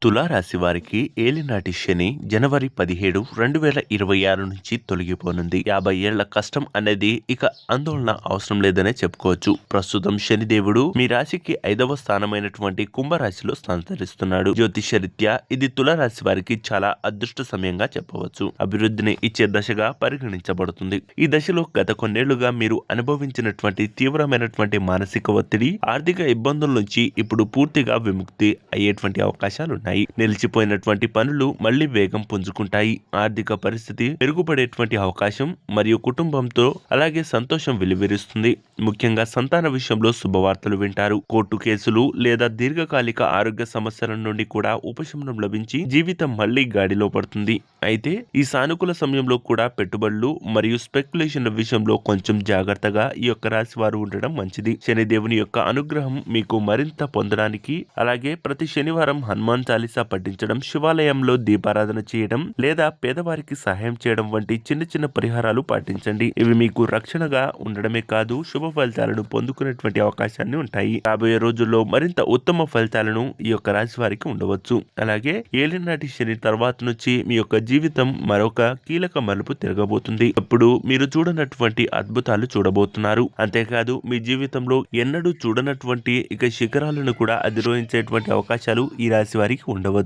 తులారాశి వారికి ఏలినాటి శని జనవరి 17, 2026 నుంచి తొలగిపోనుంది. 50 ఏళ్ల కష్టం అనేది ఇక ఆందోళన అవసరం లేదనే చెప్పుకోవచ్చు. ప్రస్తుతం శనిదేవుడు మీ రాశికి 5వ స్థానమైనటువంటి కుంభరాశిలో సంచరిస్తున్నాడు. జ్యోతిషరీత్యా ఇది తులారాశి వారికి చాలా అదృష్ట సమయంగా చెప్పవచ్చు. అభివృద్ధిని ఇచ్చే దశగా పరిగణించబడుతుంది. ఈ దశలో గత కొన్నేళ్లుగా మీరు అనుభవించినటువంటి తీవ్రమైనటువంటి మానసిక ఒత్తిడి, ఆర్థిక ఇబ్బందుల నుంచి ఇప్పుడు పూర్తిగా విముక్తి అయ్యేటువంటి అవకాశాలు నిలిచిపోయినటువంటి పనులు మళ్లీ వేగం పుంజుకుంటాయి. ఆర్థిక పరిస్థితి మెరుగుపడేటువంటి అవకాశం మరియు కుటుంబంతో అలాగే సంతోషం వెలువరిస్తుంది. ముఖ్యంగా సంతాన విషయంలో శుభవార్తలు వింటారు. కోర్టు కేసులు లేదా దీర్ఘకాలిక ఆరోగ్య సమస్యల నుండి కూడా ఉపశమనం లభించి జీవితం మళ్లీ గాడిలో పడుతుంది. అయితే ఈ సానుకూల సమయంలో కూడా పెట్టుబడులు మరియు స్పెక్యులేషన్ల విషయంలో కొంచెం జాగ్రత్తగా ఈ యొక్క రాశి వారు ఉండడం మంచిది. శనిదేవుని యొక్క అనుగ్రహం మీకు మరింత పొందడానికి అలాగే ప్రతి శనివారం హనుమాన్ చాలీసా పఠించడం, శివాలయంలో దీపారాధన చేయడం లేదా పేదవారికి సహాయం చేయడం వంటి చిన్న చిన్న పరిహారాలు పాటించండి. ఇవి మీకు రక్షణగా ఉండడమే కాదు, శుభ ఫలితాలను పొందుకునేటువంటి అవకాశాన్ని ఉంటాయి. రాబోయే రోజుల్లో మరింత ఉత్తమ ఫలితాలను ఈ యొక్క రాశి వారికి ఉండవచ్చు. అలాగే ఏలినాటి శని తర్వాత నుంచి మీ యొక్క జీవితం మరొక కీలక మలుపు తిరగబోతుంది. ఇప్పుడు మీరు చూడనటువంటి అద్భుతాలు చూడబోతున్నారు. అంతేకాదు మీ జీవితంలో ఎన్నడూ చూడనటువంటి ఇక శిఖరాలను కూడా అధిరోహించేటువంటి అవకాశాలు ఈ రాశి వారికి ఉండవచ్చు.